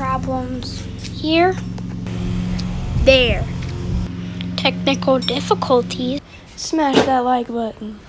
problems here, there. Technical difficulties. Smash that like button.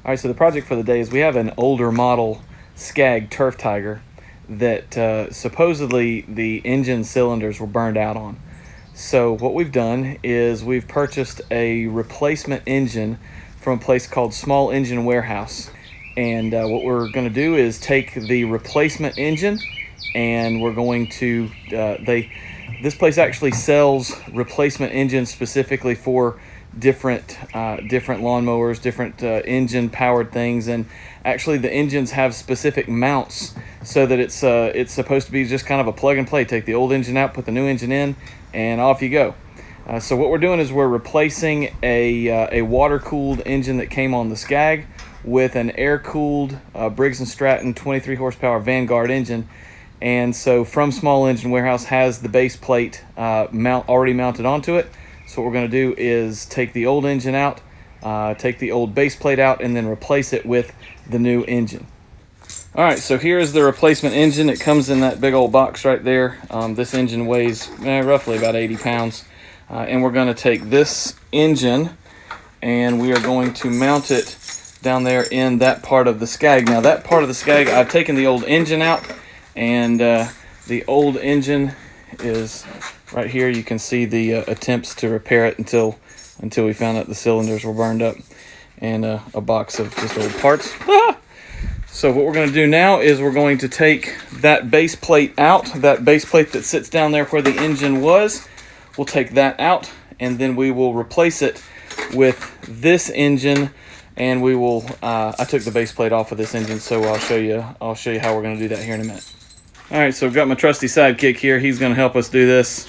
All right, so the project for the day is we have an older model SCAG Turf Tiger that supposedly the engine cylinders were burned out on. So what we've done is we've purchased a replacement engine from a place called Small Engine Warehouse. And what we're going to do is take the replacement engine and we're going to, this place actually sells replacement engines specifically for different lawnmowers, different engine powered things, and actually the engines have specific mounts so that it's supposed to be just kind of a plug and play. Take the old engine out, put the new engine in, and off you go. So what we're doing is we're replacing a water-cooled engine that came on the SCAG with an air-cooled Briggs & Stratton 23 horsepower Vanguard engine. And so from Small Engine Warehouse has the base plate already mounted onto it. So what we're going to do is take the old engine out, take the old base plate out, and then replace it with the new engine. All right, so here's the replacement engine. It comes in that big old box right there. This engine weighs roughly about 80 pounds. And we're going to take this engine and we are going to mount it down there in that part of the SCAG. Now that part of the SCAG, I've taken the old engine out, and the old engine is right here. You can see the attempts to repair it until we found out the cylinders were burned up, and a box of just old parts. So what we're going to do now is we're going to take that base plate out, that base plate that sits down there where the engine was. We'll take that out, and then we will replace it with this engine, and we will I took the base plate off of this engine, so I'll show you how we're going to do that here in a minute. All right, so I've got my trusty sidekick here. He's going to help us do this.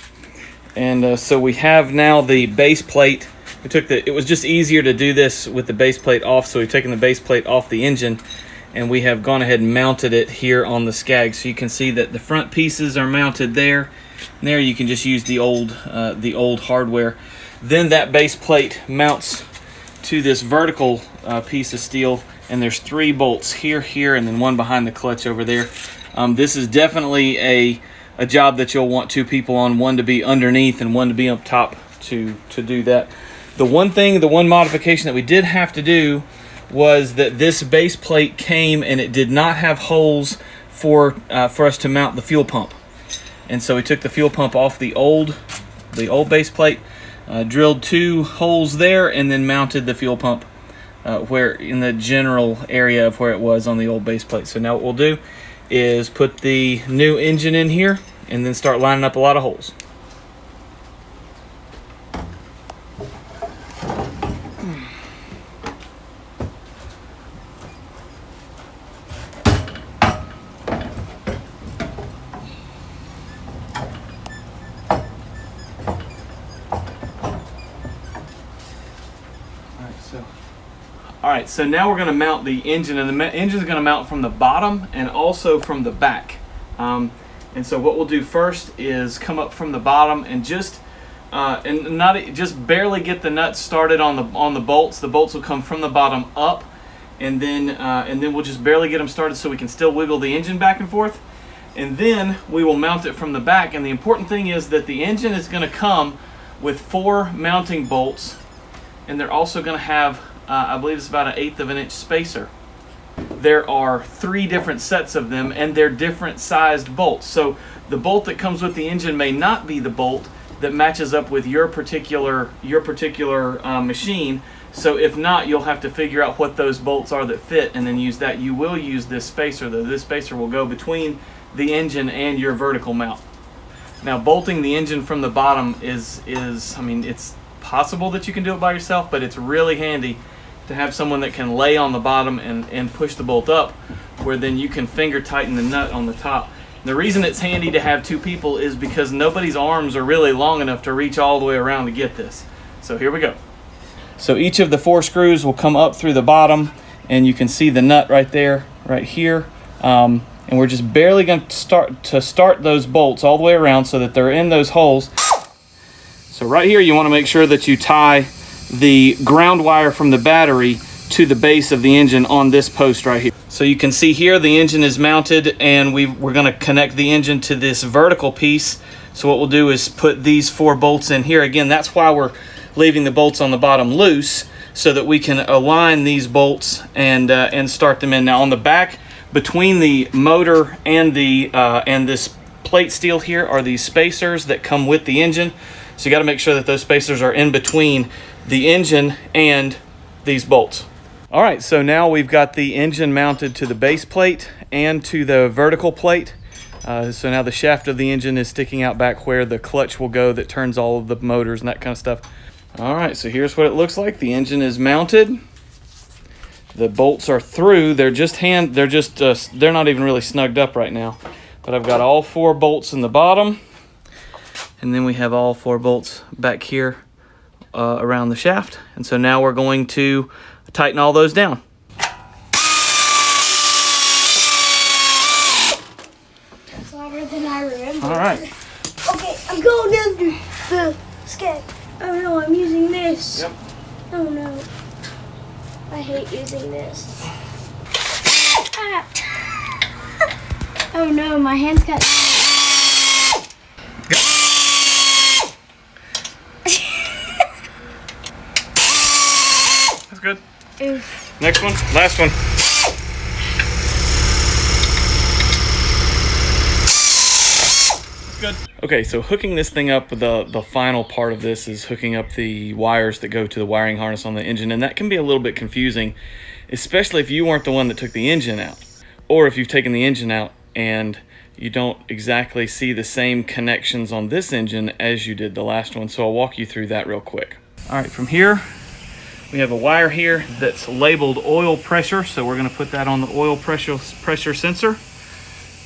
And so we have now the base plate. It was just easier to do this with the base plate off, so we've taken the base plate off the engine, and we have gone ahead and mounted it here on the SCAG. So you can see that the front pieces are mounted there. And there you can just use the old hardware. Then that base plate mounts to this vertical piece of steel, and there's 3 bolts here, and then one behind the clutch over there. This is definitely a job that you'll want 2 people on, one to be underneath and one to be up top to do that. The one modification that we did have to do was that this base plate came and it did not have holes for us to mount the fuel pump. And so we took the fuel pump off the old base plate, drilled 2 holes there, and then mounted the fuel pump where in the general area of where it was on the old base plate. So now what we'll do is put the new engine in here and then start lining up a lot of holes. All right, so now we're going to mount the engine, and the engine is going to mount from the bottom and also from the back. And so what we'll do first is come up from the bottom and just barely get the nuts started on the bolts. The bolts will come from the bottom up, and then we'll just barely get them started so we can still wiggle the engine back and forth. And then we will mount it from the back. And the important thing is that the engine is going to come with 4 mounting bolts, and they're also going to have I believe it's about 1/8 of an inch spacer. There are 3 different sets of them, and they're different sized bolts. So the bolt that comes with the engine may not be the bolt that matches up with your particular machine. So if not, you'll have to figure out what those bolts are that fit and then use that. You will use this spacer though. This spacer will go between the engine and your vertical mount. Now bolting the engine from the bottom is I mean, it's possible that you can do it by yourself, but it's really handy to have someone that can lay on the bottom and push the bolt up, where then you can finger tighten the nut on the top. The reason it's handy to have 2 people is because nobody's arms are really long enough to reach all the way around to get this. So here we go. So each of the 4 screws will come up through the bottom, and you can see the nut right there, right here. And we're just barely going to start those bolts all the way around so that they're in those holes. So right here, you want to make sure that you tie the ground wire from the battery to the base of the engine on this post right here. So you can see here the engine is mounted, and we're going to connect the engine to this vertical piece. So what we'll do is put these 4 bolts in here. Again, that's why we're leaving the bolts on the bottom loose, so that we can align these bolts and start them in. Now on the back, between the motor and the and this plate steel here are these spacers that come with the engine. So you got to make sure that those spacers are in between the engine and these bolts. All right, so now we've got the engine mounted to the base plate and to the vertical plate. So now the shaft of the engine is sticking out back where the clutch will go that turns all of the motors and that kind of stuff. All right, so here's what it looks like. The engine is mounted. The bolts are through. They're not even really snugged up right now. But I've got all 4 bolts in the bottom, and then we have all 4 bolts back here around the shaft. And so now we're going to tighten all those down. That's longer than I remember. All right. Okay, I'm going under the SCAG. Oh no, I'm using this. Yep. Oh no. I hate using this. Ah. Oh no, my hands got... That's good. Oof. Next one, last one. Good. Okay, so hooking this thing up, the final part of this is hooking up the wires that go to the wiring harness on the engine, and that can be a little bit confusing, especially if you weren't the one that took the engine out, or if you've taken the engine out and you don't exactly see the same connections on this engine as you did the last one. So I'll walk you through that real quick. All right, from here, we have a wire here that's labeled oil pressure, so we're going to put that on the oil pressure sensor.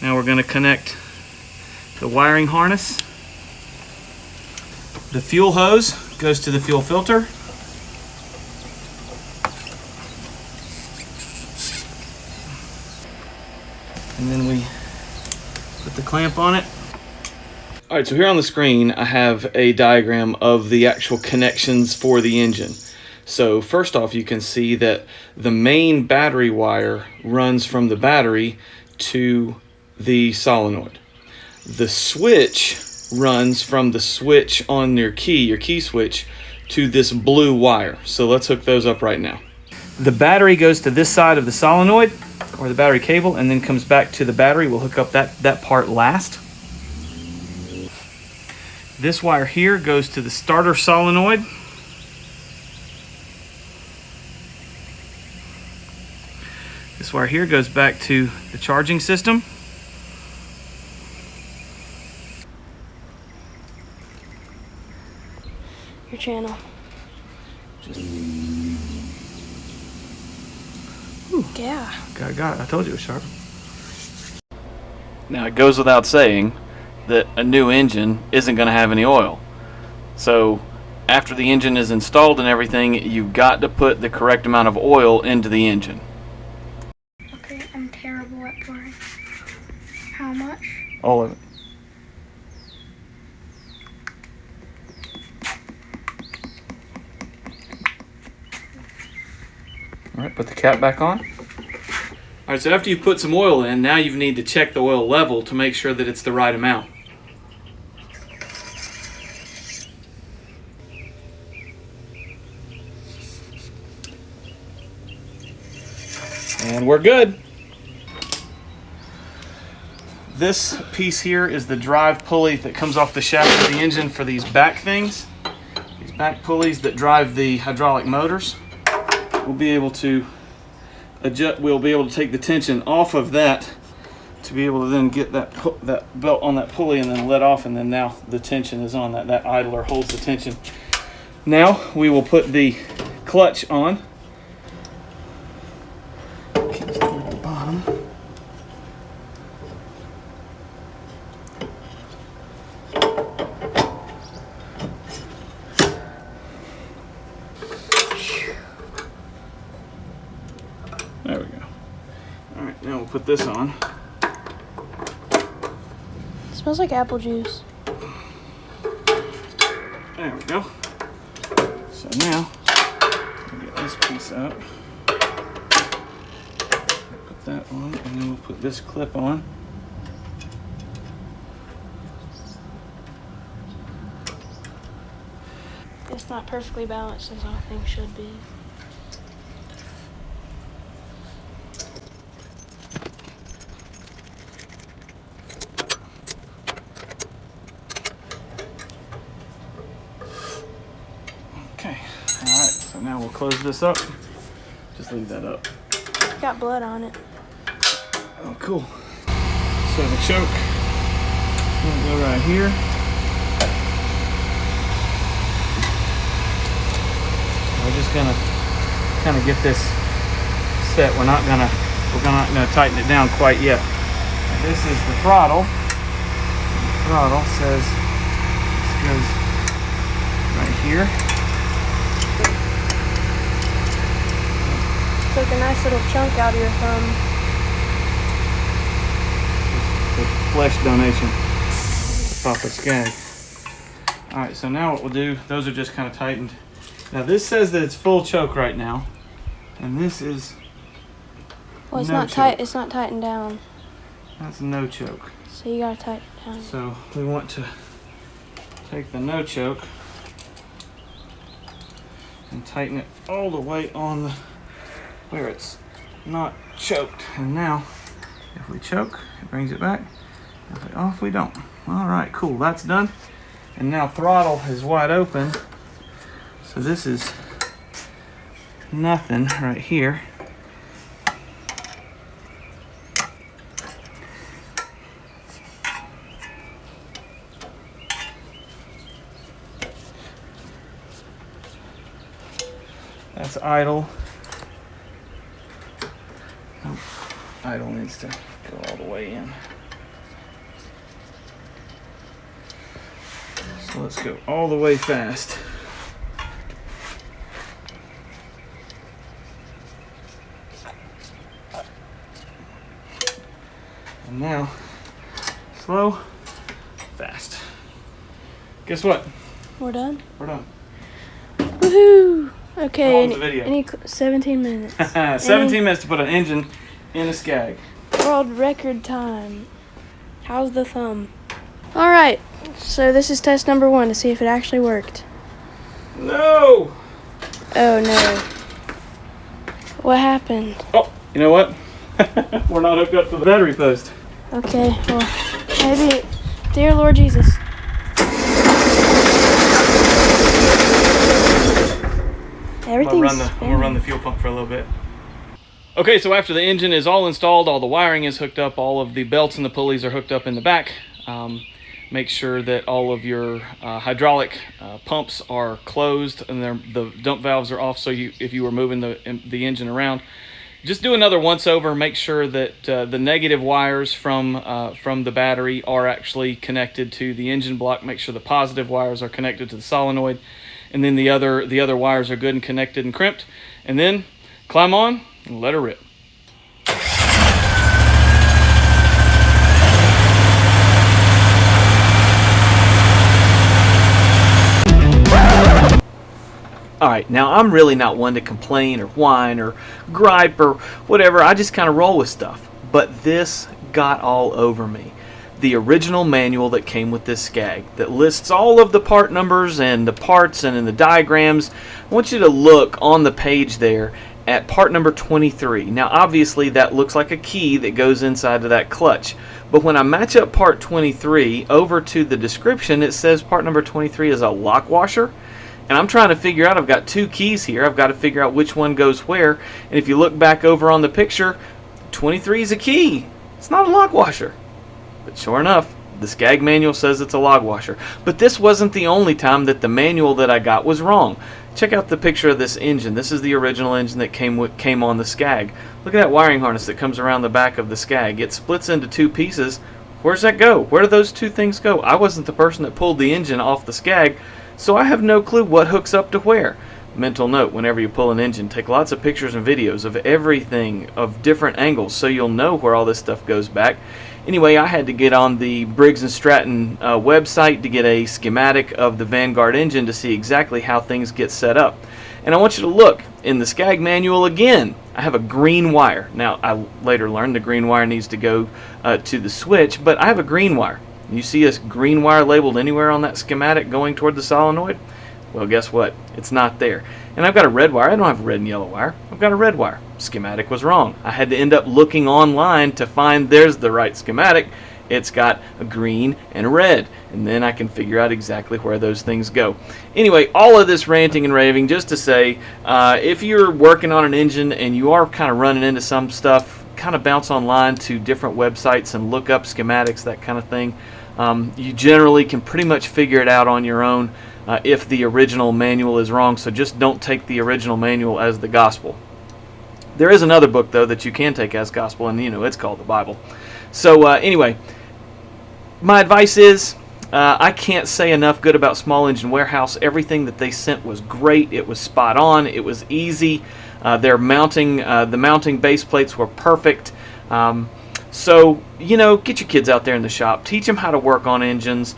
Now we're going to connect the wiring harness. The fuel hose goes to the fuel filter. And then we put the clamp on it. All right, so here on the screen, I have a diagram of the actual connections for the engine. So first off, you can see that the main battery wire runs from the battery to the solenoid. The switch runs from the switch on your key switch, to this blue wire. So let's hook those up right now. The battery goes to this side of the solenoid, or the battery cable, and then comes back to the battery. We'll hook up that part last. This wire here goes to the starter solenoid. This wire here goes back to the charging system. Your channel. Ooh, yeah. Got it. I told you it was sharp. Now, it goes without saying that a new engine isn't going to have any oil. So after the engine is installed and everything, you've got to put the correct amount of oil into the engine. Okay, I'm terrible at pouring. How much? All of it. All right, put the cap back on. All right, so after you've put some oil in, now you need to check the oil level to make sure that it's the right amount. And we're good. This piece here is the drive pulley that comes off the shaft of the engine for these back things. These back pulleys that drive the hydraulic motors. We'll be able to adjust, we'll be able to take the tension off of that to be able to then get that belt on that pulley and then let off, and then now the tension is on that. That idler holds the tension. Now we will put the clutch on. Okay, start at the bottom. Now we'll put this on. It smells like apple juice. There we go. So now, we'll get this piece up. Put that on, and then we'll put this clip on. It's not perfectly balanced as all things should be. Okay, alright, so now we'll close this up. Just leave that up. Got blood on it. Oh, cool. So the choke is going to go right here. We're just going to kind of get this set. We're not going to tighten it down quite yet. And this is the throttle. The throttle says this goes right here. Took a nice little chunk out of your thumb. The flesh donation. Papa SCAG. Alright, so now what we'll do, those are just kind of tightened. Now this says that it's full choke right now. And this is well, it's no not choke. tight. It's not tightened down. That's no choke. So you gotta tighten it down. So we want to take the no choke and tighten it all the way on the where it's not choked. And now, if we choke, it brings it back. If we off, we don't. All right, cool. That's done. And now throttle is wide open. So this is nothing right here. That's idle. Oh, idle needs to go all the way in. So let's go all the way fast. And now, slow, fast. Guess what? We're done? We're done. Woohoo! Okay, How long was the video? 17 minutes. 17 minutes to put an engine in a SCAG. World record time. How's the thumb? Alright, so this is test number 1 to see if it actually worked. No! Oh no. What happened? Oh, you know what? We're not hooked up to the battery post. Okay, well, maybe, dear Lord Jesus. Everything's I'm gonna run the fuel pump for a little bit. Okay, so after the engine is all installed, all the wiring is hooked up, all of the belts and the pulleys are hooked up in the back. Make sure that all of your hydraulic pumps are closed and the dump valves are off. So if you were moving the engine around, just do another once over. Make sure that the negative wires from the battery are actually connected to the engine block. Make sure the positive wires are connected to the solenoid, and then the other wires are good and connected and crimped. And then climb on and let her rip. Alright, now I'm really not one to complain or whine or gripe or whatever. I just kind of roll with stuff. But this got all over me. The original manual that came with this SCAG that lists all of the part numbers and the parts and in the diagrams. I want you to look on the page there at part number 23. Now obviously that looks like a key that goes inside of that clutch. But when I match up part 23 over to the description, it says part number 23 is a lock washer. And I'm trying to figure out, I've got two keys here. I've got to figure out which one goes where. And if you look back over on the picture, 23 is a key. It's not a lock washer. But sure enough, the SCAG manual says it's a lock washer. But this wasn't the only time that the manual that I got was wrong. Check out the picture of this engine. This is the original engine that came on the SCAG. Look at that wiring harness that comes around the back of the SCAG. It splits into two pieces. Where's that go? Where do those two things go? I wasn't the person that pulled the engine off the SCAG, so I have no clue what hooks up to where. mental note, whenever you pull an engine, take lots of pictures and videos of everything, of different angles, so you'll know where all this stuff goes back. Anyway, I had to get on the Briggs & Stratton website to get a schematic of the Vanguard engine to see exactly how things get set up. And I want you to look in the SCAG manual again. I have a green wire. Now, I later learned the green wire needs to go to the switch, but I have a green wire. You see a green wire labeled anywhere on that schematic going toward the solenoid? Well, guess what? It's not there. And I've got a red wire. I don't have a red and yellow wire. I've got a red wire. Schematic was wrong. I had to end up looking online to find there's the right schematic. It's got a green and a red, and then I can figure out exactly where those things go. Anyway, all of this ranting and raving just to say, if you're working on an engine and you are kind of running into some stuff, kind of bounce online to different websites and look up schematics, that kind of thing. You generally can pretty much figure it out on your own if the original manual is wrong, so just don't take the original manual as the gospel. There is another book, though, that you can take as gospel, and it's called the Bible. So anyway, my advice is, I can't say enough good about Small Engine Warehouse. Everything that they sent was great. It was spot on. It was easy. The mounting base plates were perfect. So, get your kids out there in the shop. Teach them how to work on engines.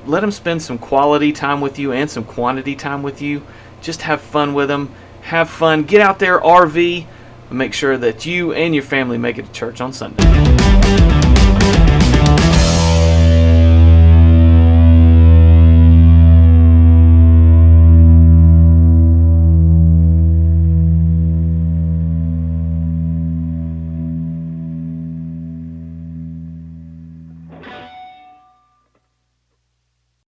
Let them spend some quality time with you and some quantity time with you. Just have fun with them. Have fun. Get out there, RV. And make sure that you and your family make it to church on Sunday.